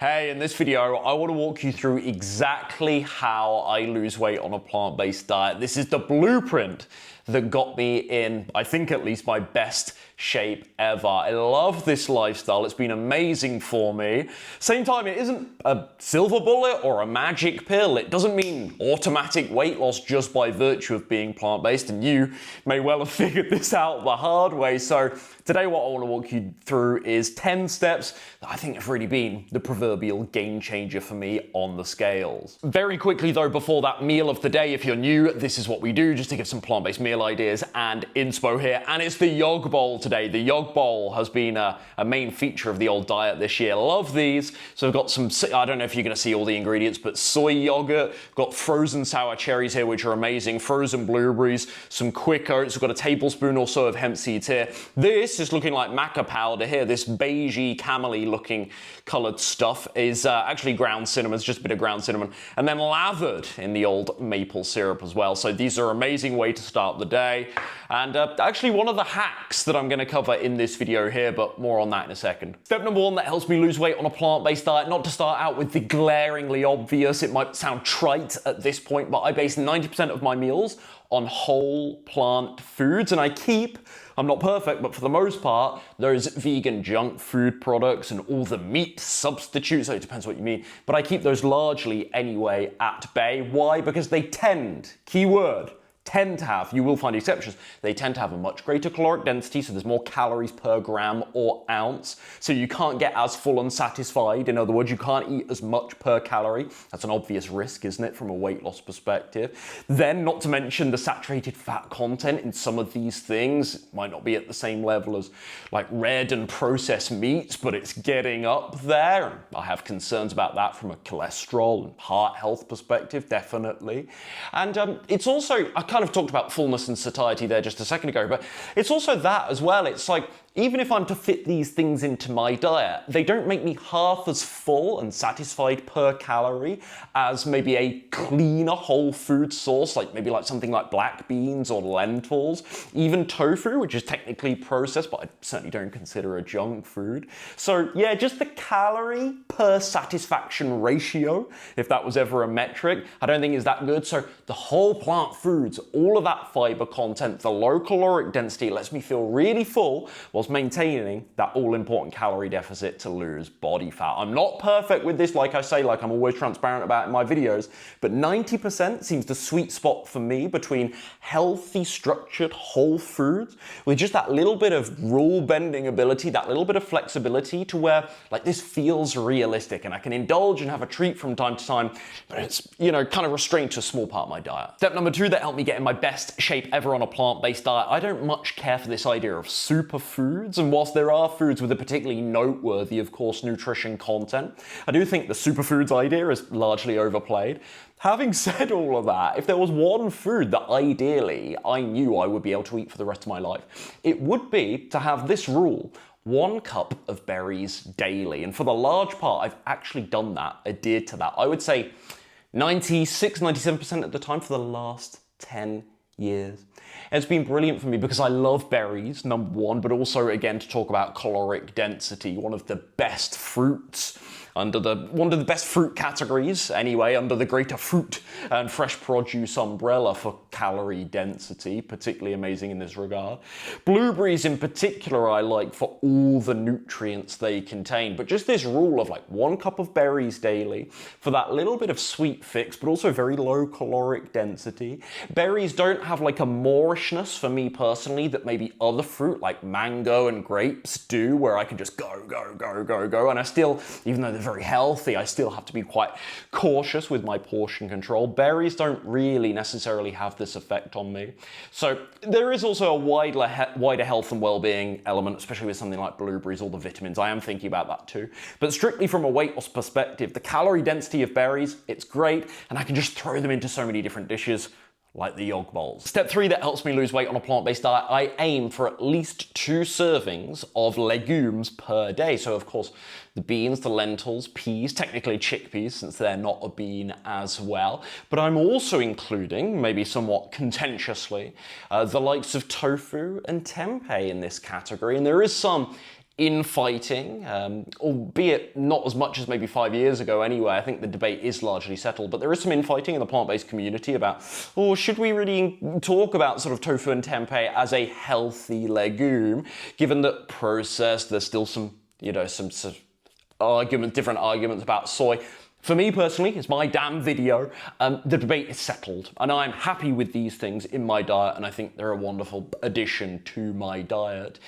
Hey, in this video, I want to walk you through exactly how I lose weight on a plant-based diet. This is the blueprint that got me in, I think at least, my best shape ever. I love this lifestyle. It's been amazing for me. Same time, it isn't a silver bullet or a magic pill. It doesn't mean automatic weight loss just by virtue of being plant-based, and you may well have figured this out the hard way. So today what I want to walk you through is 10 steps that I think have really been the proverbial game changer for me on the scales. Very quickly though, before that meal of the day, if you're new, this is what we do just to give some plant-based meal ideas and inspo here, and it's the yog bowl today. The yog bowl has been a main feature of the old diet this year. Love these. So I've got some, I don't know if you're going to see all the ingredients, but soy yogurt, got frozen sour cherries here, which are amazing, frozen blueberries, some quick oats, we've got a tablespoon or so of hemp seeds here. This is looking like maca powder here. This beigey, camely looking colored stuff is actually ground cinnamon. It's just a bit of ground cinnamon. And then lathered in the old maple syrup as well. So these are an amazing way to start the day. And actually one of the hacks that I'm going to cover in this video here, but more on that in a second. Step number one that helps me lose weight on a plant-based diet, not to start out with the glaringly obvious, it might sound trite at this point, but I base 90% of my meals on whole plant foods, and I'm not perfect, but for the most part, those vegan junk food products and all the meat substitutes, so it depends what you mean, but I keep those largely anyway at bay. Why? Because they tend, keyword, tend to have, you will find exceptions, they tend to have a much greater caloric density, so there's more calories per gram or ounce, so you can't get as full and satisfied. In other words, you can't eat as much per calorie. That's an obvious risk, isn't it, from a weight loss perspective? Then, not to mention the saturated fat content in some of these things. It might not be at the same level as like red and processed meats, but it's getting up there. I have concerns about that from a cholesterol and heart health perspective, definitely. And it's also, I kind of talked about fullness and satiety there just a second ago, but it's also that as well. It's like, even if I'm to fit these things into my diet, they don't make me half as full and satisfied per calorie as maybe a cleaner whole food source, like maybe like something like black beans or lentils, even tofu, which is technically processed, but I certainly don't consider a junk food. So yeah, just the calorie per satisfaction ratio, if that was ever a metric, I don't think is that good. So the whole plant foods, all of that fiber content, the low caloric density lets me feel really full whilst maintaining that all-important calorie deficit to lose body fat. I'm not perfect with this, like I say, like I'm always transparent about in my videos, but 90% seems the sweet spot for me between healthy, structured, whole foods with just that little bit of rule-bending ability, that little bit of flexibility to where like this feels realistic and I can indulge and have a treat from time to time, but it's, you know, kind of restrained to a small part of my diet. Step number two that helped me get in my best shape ever on a plant-based diet, I don't much care for this idea of superfoods, and whilst there are foods with a particularly noteworthy, of course, nutrition content, I do think the superfoods idea is largely overplayed. Having said all of that, if there was one food that ideally I knew I would be able to eat for the rest of my life, it would be to have this rule: 1 cup of berries daily. And for the large part, I've actually done that, adhered to that. I would say 96, 97% of the time for the last 10 years. It's been brilliant for me because I love berries, number one, but also, again, to talk about caloric density, one of the best fruits one of the best fruit categories, anyway, under the greater fruit and fresh produce umbrella for calorie density, particularly amazing in this regard. Blueberries in particular I like for all the nutrients they contain, but just this rule of like 1 cup of berries daily for that little bit of sweet fix, but also very low caloric density. Berries don't have like a moorishness for me personally that maybe other fruit like mango and grapes do, where I can just go, and I still, even though they're very healthy, I still have to be quite cautious with my portion control. Berries don't really necessarily have this effect on me. So there is also a wider health and well-being element, especially with something like blueberries, all the vitamins. I am thinking about that too. But strictly from a weight loss perspective, the calorie density of berries, it's great, and I can just throw them into so many different dishes, like the yog bowls. Step 3 that helps me lose weight on a plant-based diet, I aim for at least 2 servings of legumes per day. So of course, the beans, the lentils, peas, technically chickpeas since they're not a bean as well. But I'm also including, maybe somewhat contentiously, the likes of tofu and tempeh in this category. And there is some infighting, albeit not as much as maybe 5 years ago anyway. I think the debate is largely settled, but there is some infighting in the plant-based community about, oh, should we really talk about sort of tofu and tempeh as a healthy legume, given that processed, there's still some, some different arguments about soy. For me personally, it's my damn video. The debate is settled, and I'm happy with these things in my diet, and I think they're a wonderful addition to my diet.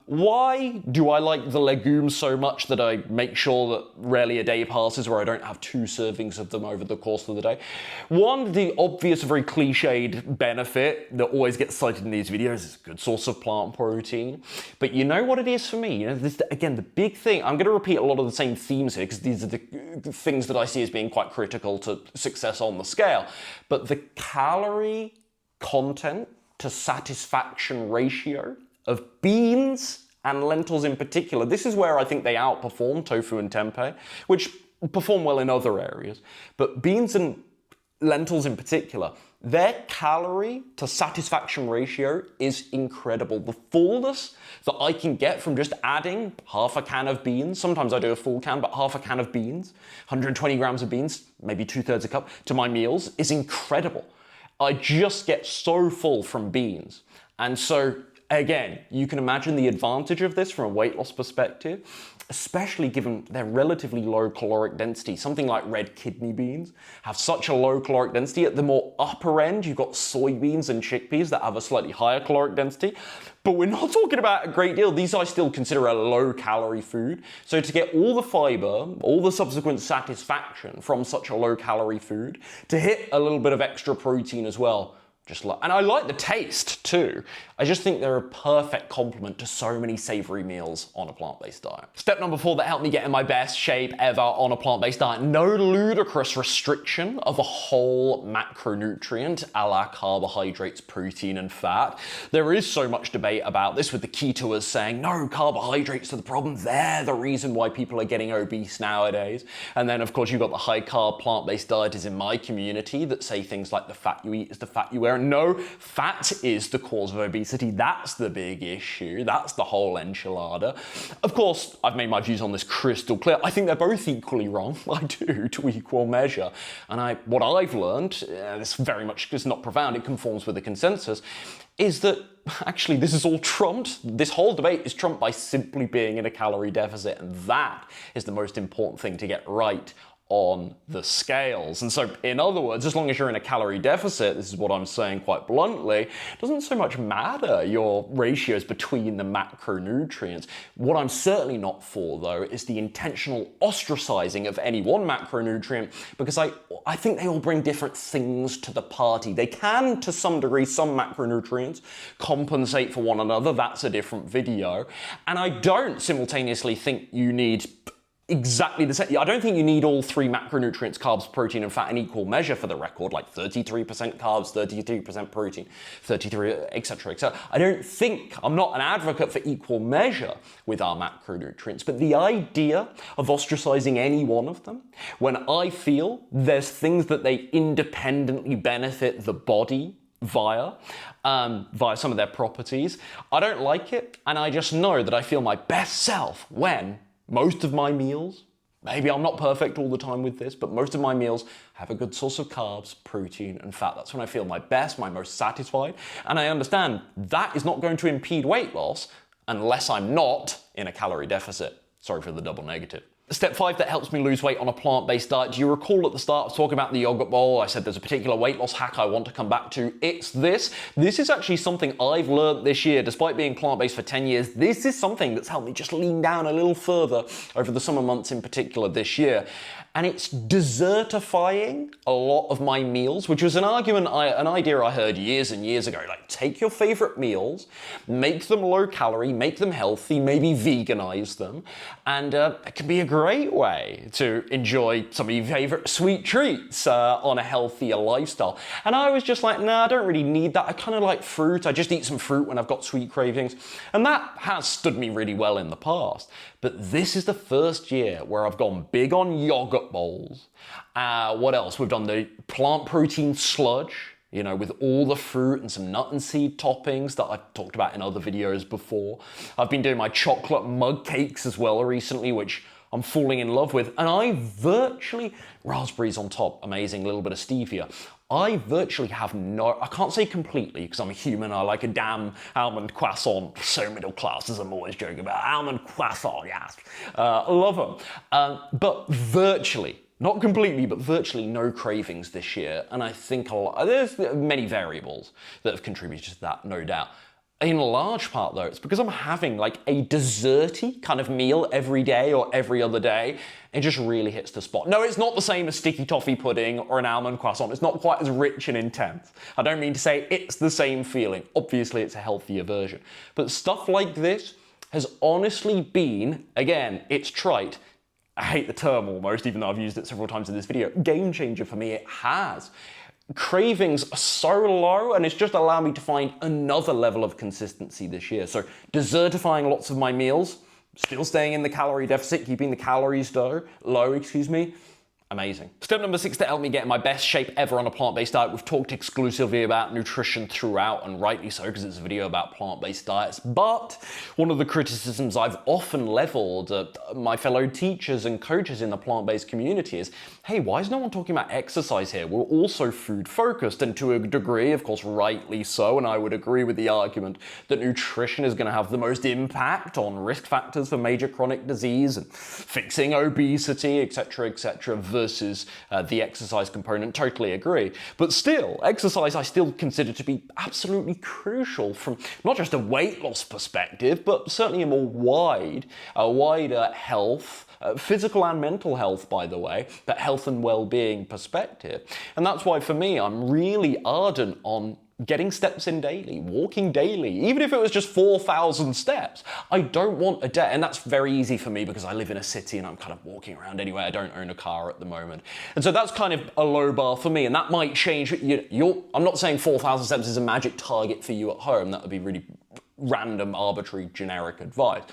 Why do I like the legumes so much that I make sure that rarely a day passes where I don't have 2 servings of them over the course of the day? One, the obvious, very cliched benefit that always gets cited in these videos is a good source of plant protein. But you know what it is for me? This, again, the big thing, I'm going to repeat a lot of the same themes here because these are the things that I see as being quite critical to success on the scale. But the calorie content to satisfaction ratio of beans and lentils in particular, this is where I think they outperform tofu and tempeh, which perform well in other areas. But beans and lentils in particular, their calorie to satisfaction ratio is incredible. The fullness that I can get from just adding half a can of beans, sometimes I do a full can, but half a can of beans, 120 grams of beans, maybe 2/3 a cup, to my meals is incredible. I just get so full from beans. And so, again, you can imagine the advantage of this from a weight loss perspective, especially given their relatively low caloric density. Something like red kidney beans have such a low caloric density. At the more upper end, you've got soybeans and chickpeas that have a slightly higher caloric density. But we're not talking about a great deal. These I still consider a low calorie food. So to get all the fiber, all the subsequent satisfaction from such a low calorie food, to hit a little bit of extra protein as well, and I like the taste too. I just think they're a perfect complement to so many savory meals on a plant-based diet. Step number 4 that helped me get in my best shape ever on a plant-based diet: no ludicrous restriction of a whole macronutrient a la carbohydrates, protein, and fat. There is so much debate about this, with the ketoers saying, no, carbohydrates are the problem. They're the reason why people are getting obese nowadays. And then, of course, you've got the high-carb plant-based dieters in my community that say things like the fat you eat is the fat you wear. No, fat is the cause of obesity. That's the big issue. That's the whole enchilada. Of course, I've made my views on this crystal clear. I think they're both equally wrong. I do, to equal measure. And what I've learned, this very much is not profound, it conforms with the consensus, is that actually this is all trumped. This whole debate is trumped by simply being in a calorie deficit, and that is the most important thing to get right on the scales. And so, in other words, as long as you're in a calorie deficit, this is what I'm saying quite bluntly, it doesn't so much matter your ratios between the macronutrients. What I'm certainly not for, though, is the intentional ostracizing of any one macronutrient, because I think they all bring different things to the party. They can, to some degree, some macronutrients compensate for one another. That's a different video. And I don't simultaneously think you need exactly the same. I don't think you need all 3 macronutrients, carbs, protein, and fat in equal measure, for the record, like 33% carbs, 33% protein, 33, etc., etc. I'm not an advocate for equal measure with our macronutrients, but the idea of ostracizing any one of them, when I feel there's things that they independently benefit the body via some of their properties, I don't like it, and I just know that I feel my best self when most of my meals, maybe I'm not perfect all the time with this, but most of my meals have a good source of carbs, protein, and fat. That's when I feel my best, my most satisfied. And I understand that is not going to impede weight loss unless I'm not in a calorie deficit. Sorry for the double negative. Step 5 that helps me lose weight on a plant-based diet. Do you recall at the start I was talking about the yogurt bowl? I said there's a particular weight loss hack I want to come back to. It's this. This is actually something I've learned this year. Despite being plant-based for 10 years, this is something that's helped me just lean down a little further over the summer months in particular this year. And it's desertifying a lot of my meals, which was an idea I heard years and years ago. Like, take your favorite meals, make them low calorie, make them healthy, maybe veganize them, and it can be a great way to enjoy some of your favorite sweet treats on a healthier lifestyle. And I was just like, nah, I don't really need that. I kind of like fruit. I just eat some fruit when I've got sweet cravings. And that has stood me really well in the past. But this is the first year where I've gone big on yogurt bowls. What else? We've done the plant protein sludge, you know, with all the fruit and some nut and seed toppings that I've talked about in other videos before. I've been doing my chocolate mug cakes as well recently, which I'm falling in love with. And I virtually, raspberries on top, amazing, a little bit of stevia. I virtually have no, I can't say completely because I'm a human, I like a damn almond croissant, so middle class as I'm always joking about, almond croissant, yes, I love them. But virtually, not completely, but virtually no cravings this year, and I think there's many variables that have contributed to that, no doubt. In large part though, it's because I'm having like a desserty kind of meal every day or every other day. It just really hits the spot. No, it's not the same as sticky toffee pudding or an almond croissant. It's not quite as rich and intense. I don't mean to say it's the same feeling. Obviously, it's a healthier version. But stuff like this has honestly been, again, it's trite. I hate the term almost, even though I've used it several times in this video. Game changer for me, it has. Cravings are so low, and it's just allowed me to find another level of consistency this year. So desertifying lots of my meals, still staying in the calorie deficit, keeping the calories low, amazing. Step number 6 to help me get in my best shape ever on a plant-based diet. We've talked exclusively about nutrition throughout, and rightly so, because it's a video about plant-based diets. But one of the criticisms I've often leveled at my fellow teachers and coaches in the plant-based community is, hey, why is no one talking about exercise here? We're also food-focused, and to a degree, of course, rightly so, and I would agree with the argument that nutrition is going to have the most impact on risk factors for major chronic disease and fixing obesity, etc., versus the exercise component. Totally agree. But still, exercise I still consider to be absolutely crucial from not just a weight loss perspective, but certainly a more wider health, physical and mental health, by the way, but health and well-being perspective. And that's why for me, I'm really ardent on getting steps in daily, walking daily, even if it was just 4,000 steps. I don't want a day, and that's very easy for me because I live in a city and I'm kind of walking around anyway. I don't own a car at the moment. And so that's kind of a low bar for me, and that might change. I'm not saying 4,000 steps is a magic target for you at home. That would be really random, arbitrary, generic advice.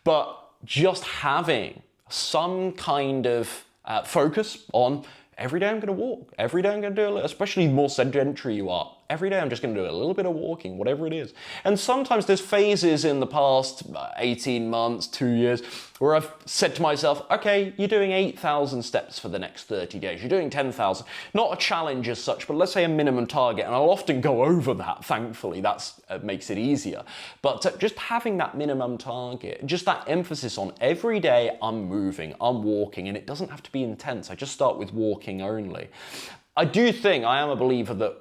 But just having some kind of focus on every day I'm going to walk, every day I'm going to do a little, especially the more sedentary you are. Every day I'm just going to do a little bit of walking, whatever it is. And sometimes there's phases in the past 18 months, 2 years, where I've said to myself, okay, you're doing 8,000 steps for the next 30 days. You're doing 10,000. Not a challenge as such, but let's say a minimum target. And I'll often go over that, thankfully. That makes it easier. But just having that minimum target, just that emphasis on every day I'm moving, I'm walking, and it doesn't have to be intense. I just start with walking only. I do think, I am a believer that,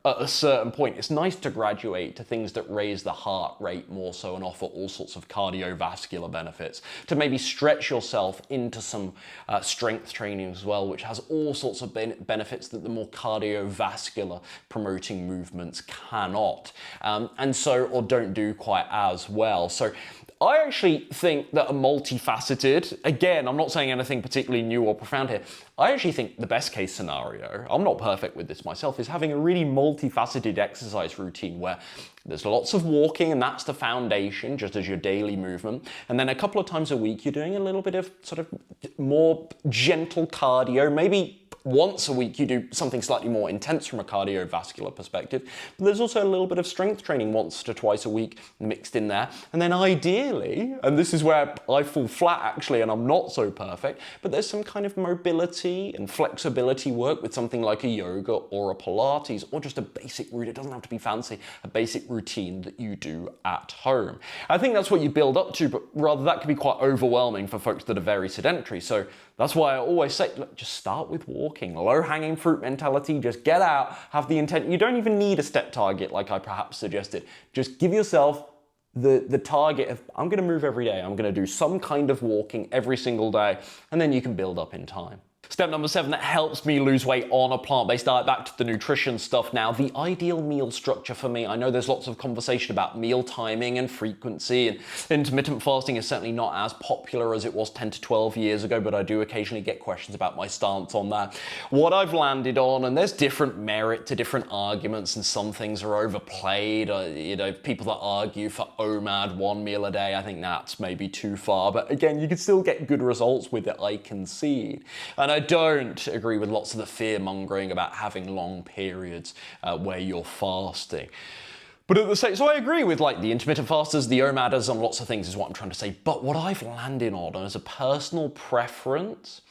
at a certain point, it's nice to graduate to things that raise the heart rate more so and offer all sorts of cardiovascular benefits, to maybe stretch yourself into some strength training as well, which has all sorts of benefits that the more cardiovascular promoting movements cannot, or don't do quite as well. So I actually think that a multifaceted, again, I'm not saying anything particularly new or profound here, I actually think the best case scenario, I'm not perfect with this myself, is having a really multifaceted exercise routine where there's lots of walking, and that's the foundation, just as your daily movement. And then a couple of times a week, you're doing a little bit of sort of more gentle cardio, maybe once a week you do something slightly more intense from a cardiovascular perspective, but there's also a little bit of strength training once to twice a week mixed in there. And then ideally, and this is where I fall flat actually, and I'm not so perfect, but there's some kind of mobility and flexibility work with something like a yoga or a Pilates, or just a basic routine. It doesn't have to be fancy, a basic routine that you do at home. I think that's what you build up to, but rather that can be quite overwhelming for folks that are very sedentary. So that's why I always say, look, just start with walking. Low-hanging fruit mentality, just get out, have the intent. You don't even need a step target like I perhaps suggested. Just give yourself the target of, I'm going to move every day. I'm going to do some kind of walking every single day, and then you can build up in time. Step number 7 that helps me lose weight on a plant-based diet. Back to the nutrition stuff now. The ideal meal structure for me. I know there's lots of conversation about meal timing and frequency, and intermittent fasting is certainly not as popular as it was 10 to 12 years ago, but I do occasionally get questions about my stance on that. What I've landed on, and there's different merit to different arguments, and some things are overplayed. People that argue for OMAD, 1 meal a day, I think that's maybe too far, but again, you can still get good results with it, I concede. And And I don't agree with lots of the fear mongering about having long periods where you're fasting. But at the same, so I agree with like the intermittent fasters, the OMADers, and lots of things is what I'm trying to say. But what I've landed on as a personal preference,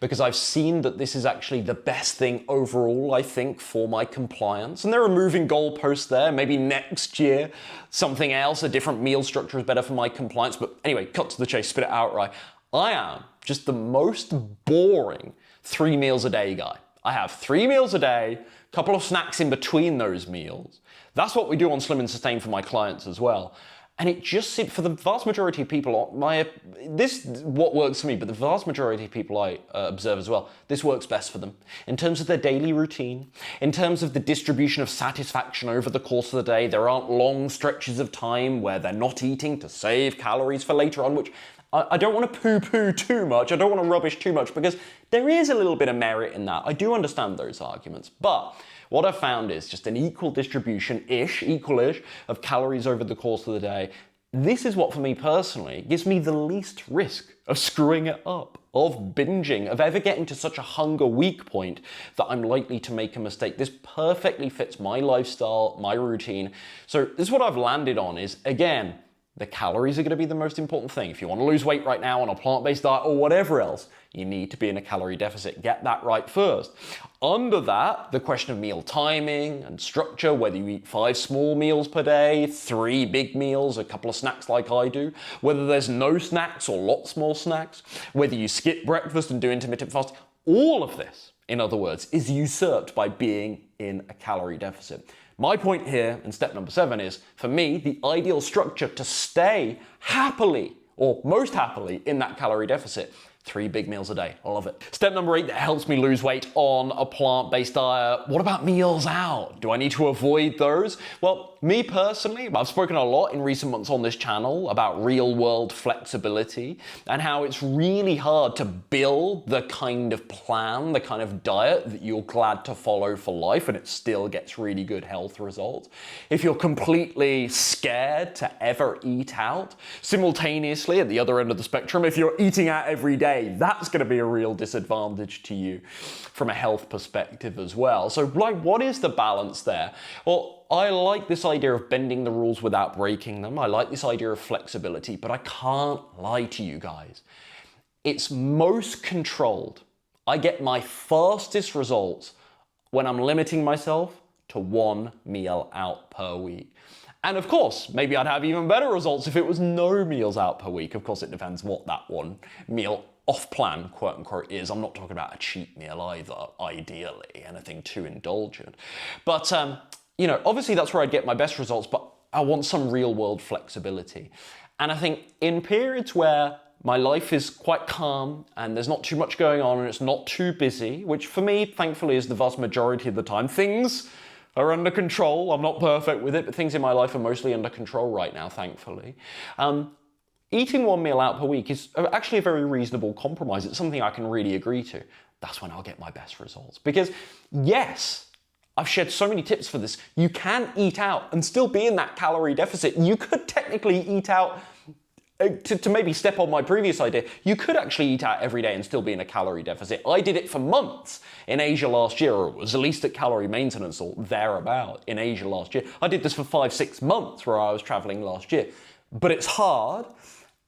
because I've seen that this is actually the best thing overall, I think, for my compliance. And there are moving goalposts there. Maybe next year, something else, a different meal structure is better for my compliance. But anyway, cut to the chase, spit it outright. I am just the most boring 3 meals a day guy. I have 3 meals a day, a couple of snacks in between those meals. That's what we do on Slim and Sustain for my clients as well. And it just, for the vast majority of people, this is what works for me, but the vast majority of people I observe as well, this works best for them. In terms of their daily routine, in terms of the distribution of satisfaction over the course of the day, there aren't long stretches of time where they're not eating to save calories for later on, which I don't want to poo-poo too much, I don't want to rubbish too much, because there is a little bit of merit in that. I do understand those arguments, but what I've found is just an equal distribution-ish, equal-ish, of calories over the course of the day. This is what, for me personally, gives me the least risk of screwing it up, of binging, of ever getting to such a hunger weak point that I'm likely to make a mistake. This perfectly fits my lifestyle, my routine. So this is what I've landed on is, again, the calories are going to be the most important thing. If you want to lose weight right now on a plant-based diet or whatever else, you need to be in a calorie deficit. Get that right first. Under that, the question of meal timing and structure, whether you eat 5 small meals per day, 3 big meals, a couple of snacks like I do, whether there's no snacks or lots more snacks, whether you skip breakfast and do intermittent fasting, all of this, in other words, is usurped by being in a calorie deficit. My point here, in step number 7, is, for me, the ideal structure to stay happily, or most happily, in that calorie deficit. 3 big meals a day. I love it. Step number 8 that helps me lose weight on a plant-based diet. What about meals out? Do I need to avoid those? Well, me personally, I've spoken a lot in recent months on this channel about real-world flexibility and how it's really hard to build the kind of plan, the kind of diet that you're glad to follow for life and it still gets really good health results. If you're completely scared to ever eat out, simultaneously at the other end of the spectrum, if you're eating out every day, that's going to be a real disadvantage to you from a health perspective as well. So, like, what is the balance there? Well, I like this idea of bending the rules without breaking them. I like this idea of flexibility, but I can't lie to you guys. It's most controlled. I get my fastest results when I'm limiting myself to 1 meal out per week. And of course, maybe I'd have even better results if it was no meals out per week. Of course, it depends what that 1 meal off plan, quote unquote, is. I'm not talking about a cheat meal either, ideally, anything too indulgent. But, you know, obviously that's where I'd get my best results, but I want some real world flexibility. And I think in periods where my life is quite calm and there's not too much going on and it's not too busy, which for me, thankfully, is the vast majority of the time, things are under control. I'm not perfect with it, but things in my life are mostly under control right now, thankfully. Eating 1 meal out per week is actually a very reasonable compromise. It's something I can really agree to. That's when I'll get my best results. Because yes, I've shared so many tips for this. You can eat out and still be in that calorie deficit. You could technically eat out, to maybe step on my previous idea, you could actually eat out every day and still be in a calorie deficit. I did it for months in Asia last year, or it was at least at calorie maintenance or thereabout in Asia last year. I did this for 5-6 months where I was traveling last year. But it's hard.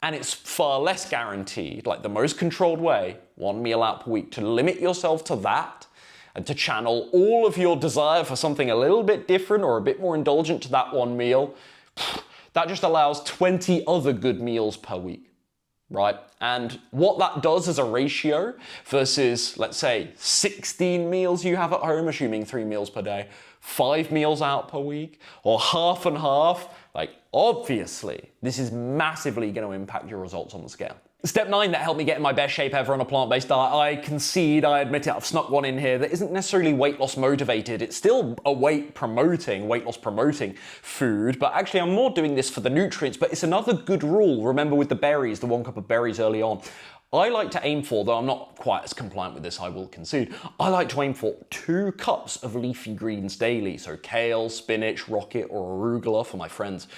And it's far less guaranteed, like the most controlled way, 1 meal out per week, to limit yourself to that and to channel all of your desire for something a little bit different or a bit more indulgent to that 1 meal. That just allows 20 other good meals per week, right? And what that does as a ratio versus, let's say, 16 meals you have at home, assuming 3 meals per day, 5 meals out per week, or half and half, like, obviously, this is massively going to impact your results on the scale. Step 9 that helped me get in my best shape ever on a plant-based diet, I concede, I admit it, I've snuck one in here that isn't necessarily weight loss motivated. It's still a weight loss promoting food, but actually I'm more doing this for the nutrients, but it's another good rule. Remember with the berries, the 1 cup of berries early on. I like to aim for, though I'm not quite as compliant with this, I will concede, I like to aim for 2 cups of leafy greens daily. So kale, spinach, rocket, or arugula for my friends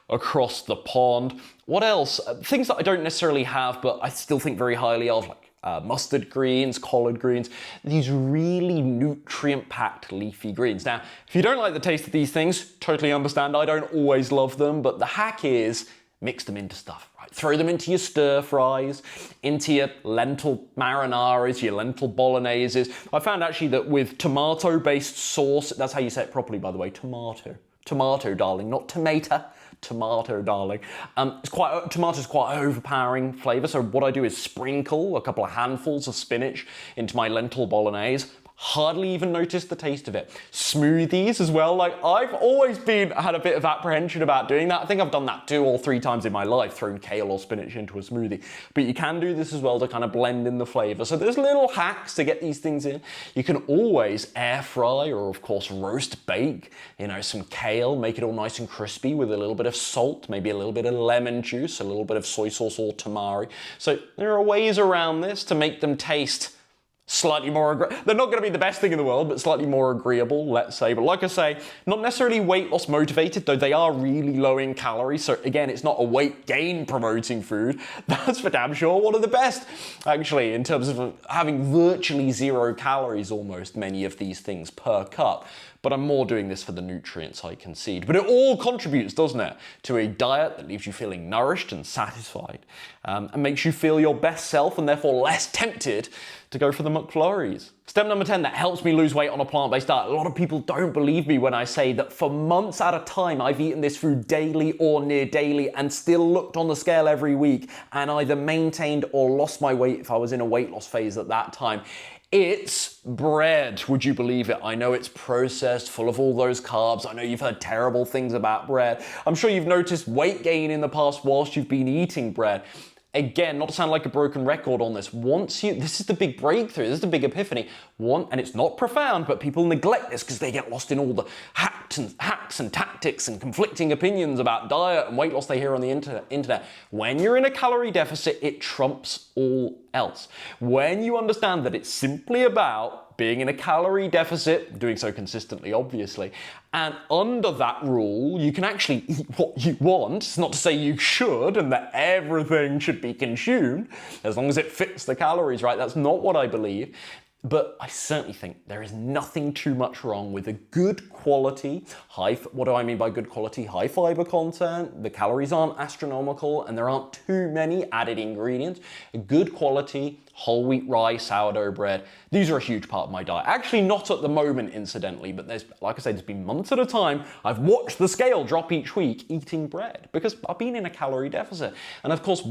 across the pond. What else? Things that I don't necessarily have, but I still think very highly of, like mustard greens, collard greens, these really nutrient-packed leafy greens. Now, if you don't like the taste of these things, totally understand, I don't always love them, but the hack is mix them into stuff, right? Throw them into your stir fries, into your lentil marinaras, your lentil bologneses. I found actually that with tomato-based sauce, that's how you say it properly, by the way, tomato. Tomato, darling, not tomato. Tomato, darling. Tomato's quite an overpowering flavor, so what I do is sprinkle a couple of handfuls of spinach into my lentil bolognese. Hardly even notice the taste of it. Smoothies as well, like I've always had a bit of apprehension about doing that. I think I've done that 2 or 3 times in my life, thrown kale or spinach into a smoothie. But you can do this as well to kind of blend in the flavor. So there's little hacks to get these things in. You can always air fry or of course roast bake, some kale, make it all nice and crispy with a little bit of salt, maybe a little bit of lemon juice, a little bit of soy sauce or tamari. So there are ways around this to make them taste slightly more they're not going to be the best thing in the world, but slightly more agreeable, let's say. But like I say, not necessarily weight loss motivated, though they are really low in calories. So again, it's not a weight gain promoting food. That's for damn sure one of the best, actually, in terms of having virtually 0 calories almost, many of these things per cup. But I'm more doing this for the nutrients, I concede. But it all contributes, doesn't it, to a diet that leaves you feeling nourished and satisfied, and makes you feel your best self and therefore less tempted to go for the McFlurries. Step number 10 that helps me lose weight on a plant-based diet. A lot of people don't believe me when I say that for months at a time, I've eaten this food daily or near daily and still looked on the scale every week and either maintained or lost my weight if I was in a weight loss phase at that time. It's bread, would you believe it? I know it's processed, full of all those carbs. I know you've heard terrible things about bread. I'm sure you've noticed weight gain in the past whilst you've been eating bread. Again, not to sound like a broken record on this, this is the big breakthrough, this is the big epiphany. And it's not profound, but people neglect this because they get lost in all the hacks and tactics and conflicting opinions about diet and weight loss they hear on the internet. When you're in a calorie deficit, it trumps all else. When you understand that it's simply about being in a calorie deficit, doing so consistently, obviously, and under that rule, you can actually eat what you want. It's not to say you should and that everything should be consumed, as long as it fits the calories, right? That's not what I believe. But I certainly think there is nothing too much wrong with a good quality, what do I mean by good quality? High fiber content, the calories aren't astronomical, and there aren't too many added ingredients. A good quality whole wheat rye, sourdough bread. These are a huge part of my diet. Actually, not at the moment, incidentally, but like I said, there's been months at a time I've watched the scale drop each week eating bread because I've been in a calorie deficit. And of course,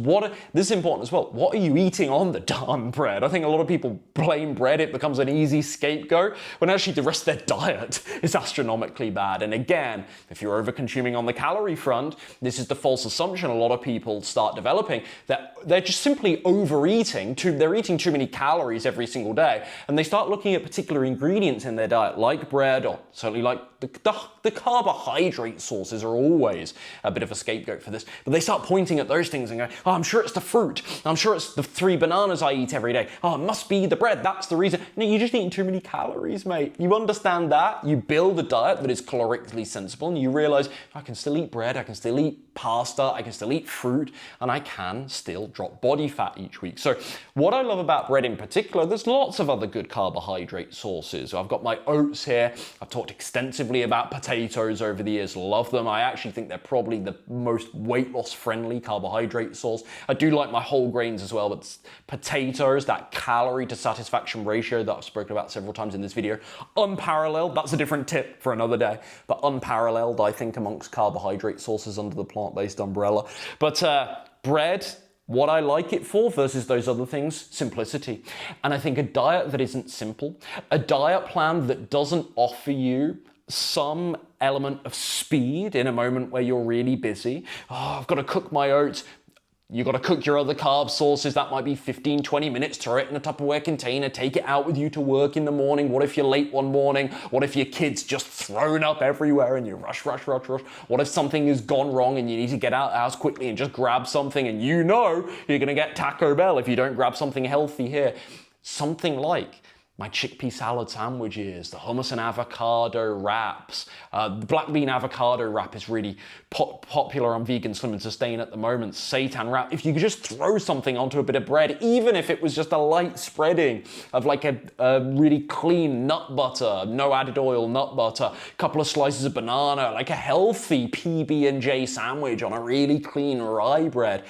this is important as well. What are you eating on the darn bread? I think a lot of people blame bread. It becomes an easy scapegoat when actually the rest of their diet is astronomically bad. And again, if you're over-consuming on the calorie front, this is the false assumption a lot of people start developing, that they're just simply overeating. They're eating too many calories every single day, and they start looking at particular ingredients in their diet, like bread, or certainly like the carbohydrate sources are always a bit of a scapegoat for this, but they start pointing at those things and going, oh, I'm sure it's the fruit, I'm sure it's the 3 bananas I eat every day, oh, it must be the bread, that's the reason. No, you're just eating too many calories, mate. You understand that, you build a diet that is calorically sensible, and you realize I can still eat bread, I can still eat pasta, I can still eat fruit, and I can still drop body fat each week. So what I love about bread in particular, there's lots of other good carbohydrate sources. I've got my oats here. I've talked extensively about potatoes over the years. Love them. I actually think they're probably the most weight loss friendly carbohydrate source. I do like my whole grains as well, but potatoes, that calorie to satisfaction ratio that I've spoken about several times in this video, unparalleled. That's a different tip for another day, but unparalleled, I think, amongst carbohydrate sources under the plant-based umbrella. But bread, what I like it for versus those other things, simplicity. And I think a diet that isn't simple, a diet plan that doesn't offer you some element of speed in a moment where you're really busy. Oh, I've got to cook my oats. You've got to cook your other carb sources. That might be 15, 20 minutes. Throw it in a Tupperware container. Take it out with you to work in the morning. What if you're late one morning? What if your kid's just thrown up everywhere and you rush? What if something has gone wrong and you need to get out of the house quickly and just grab something, and you know you're going to get Taco Bell if you don't grab something healthy here? Something like my chickpea salad sandwiches, the hummus and avocado wraps. The black bean avocado wrap is really popular on Vegan Slim and Sustain at the moment. Seitan wrap. If you could just throw something onto a bit of bread, even if it was just a light spreading of like a really clean nut butter, no added oil nut butter, a couple of slices of banana, like a healthy PB&J sandwich on a really clean rye bread.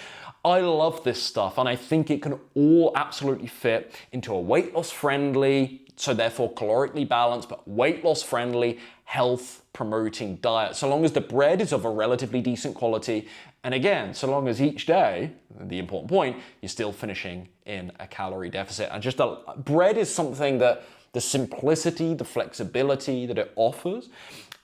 I love this stuff, and I think it can all absolutely fit into a weight loss friendly, so therefore calorically balanced, but weight loss friendly, health promoting diet. So long as the bread is of a relatively decent quality, and again, so long as each day, the important point, you're still finishing in a calorie deficit. And just bread is something that the simplicity, the flexibility that it offers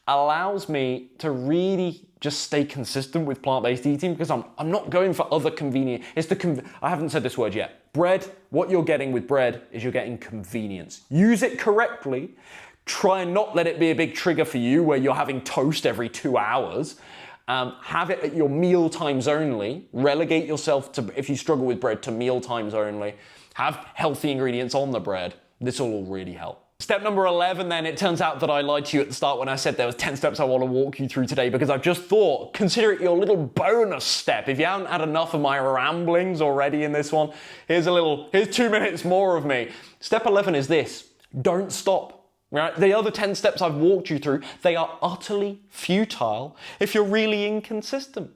allows me to really just stay consistent with plant-based eating, because I'm not going for other convenient. I haven't said this word yet. Bread, what you're getting with bread is you're getting convenience. Use it correctly. Try and not let it be a big trigger for you where you're having toast every 2 hours. Have it at your meal times only. Relegate yourself to, if you struggle with bread, to meal times only. Have healthy ingredients on the bread. This will all really help. Step number 11 then, it turns out that I lied to you at the start when I said there was 10 steps I want to walk you through today, because I've just thought, consider it your little bonus step. If you haven't had enough of my ramblings already in this one, here's 2 minutes more of me. Step 11 is this: don't stop. Right? The other 10 steps I've walked you through, they are utterly futile if you're really inconsistent.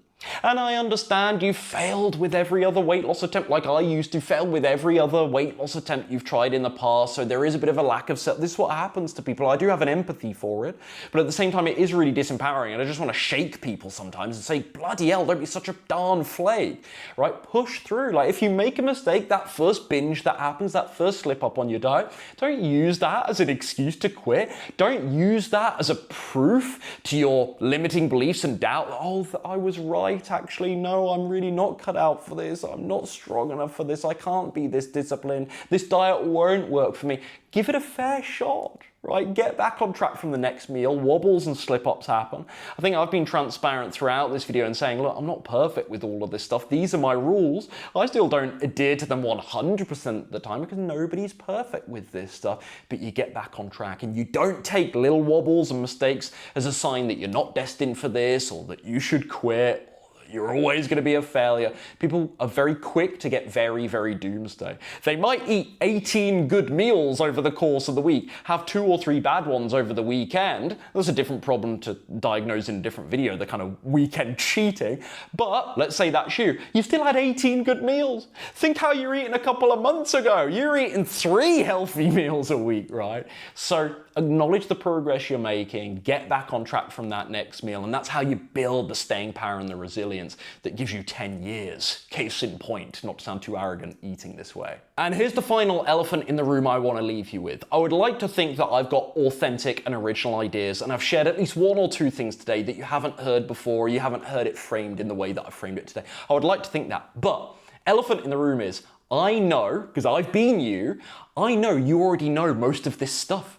And I understand you failed with every other weight loss attempt, like I used to, failed with every other weight loss attempt you've tried in the past, so there is a bit of a lack of self. This is what happens to people. I do have an empathy for it, but at the same time it is really disempowering, and I just want to shake people sometimes and say, bloody hell, don't be such a darn flake, right? Push through. Like, if you make a mistake, that first binge that happens, that first slip up on your diet, don't use that as an excuse to quit. Don't use that as a proof to your limiting beliefs and doubt. Oh, I was right. Actually, no, I'm really not cut out for this. I'm not strong enough for this. I can't be this disciplined. This diet won't work for me. Give it a fair shot, right? Get back on track from the next meal. Wobbles and slip-ups happen. I think I've been transparent throughout this video and saying, look, I'm not perfect with all of this stuff. These are my rules. I still don't adhere to them 100% of the time, because nobody's perfect with this stuff. But you get back on track, and you don't take little wobbles and mistakes as a sign that you're not destined for this, or that you should quit, you're always going to be a failure. People are very quick to get very, very doomsday. They might eat 18 good meals over the course of the week, have 2 or 3 bad ones over the weekend. That's a different problem to diagnose in a different video, the kind of weekend cheating. But let's say that's you. You've still had 18 good meals. Think how you were eating a couple of months ago. You were eating 3 healthy meals a week, right? So acknowledge the progress you're making, get back on track from that next meal, and that's how you build the staying power and the resilience that gives you 10 years. Case in point, not to sound too arrogant eating this way. And here's the final elephant in the room I want to leave you with. I would like to think that I've got authentic and original ideas, and I've shared at least 1 or 2 things today that you haven't heard before, you haven't heard it framed in the way that I framed it today. I would like to think that. But elephant in the room is, I know, because I've been you, I know you already know most of this stuff.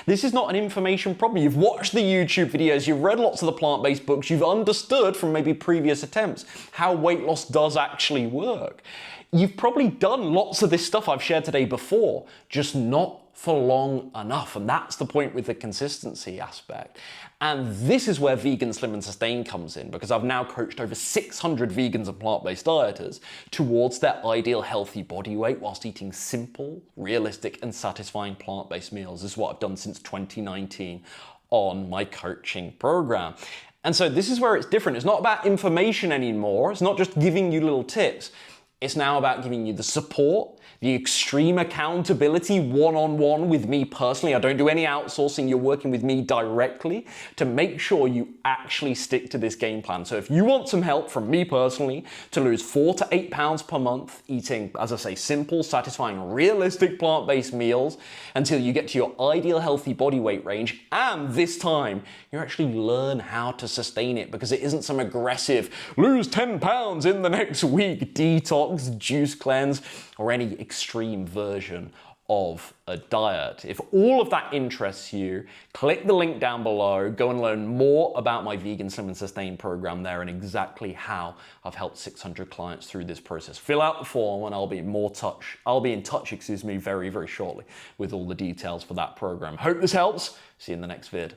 This is not an information problem. You've watched the YouTube videos, you've read lots of the plant-based books, you've understood from maybe previous attempts how weight loss does actually work. You've probably done lots of this stuff I've shared today before, just not for long enough. And that's the point with the consistency aspect. And this is where Vegan Slim and Sustain comes in, because I've now coached over 600 vegans and plant-based dieters towards their ideal healthy body weight whilst eating simple, realistic, and satisfying plant-based meals. This is what I've done since 2019 on my coaching program. And so this is where it's different. It's not about information anymore. It's not just giving you little tips. It's now about giving you the support, the extreme accountability one-on-one with me personally. I don't do any outsourcing. You're working with me directly to make sure you actually stick to this game plan. So if you want some help from me personally to lose 4 to 8 pounds per month, eating, as I say, simple, satisfying, realistic plant-based meals until you get to your ideal healthy body weight range, and this time you actually learn how to sustain it, because it isn't some aggressive lose 10 pounds in the next week detox, juice cleanse, or any extreme version of a diet. If all of that interests you, click the link down below, go and learn more about my Vegan Slim and Sustain program there and exactly how I've helped 600 clients through this process. Fill out the form and I'll be in touch, very, very shortly with all the details for that program. Hope this helps. See you in the next vid.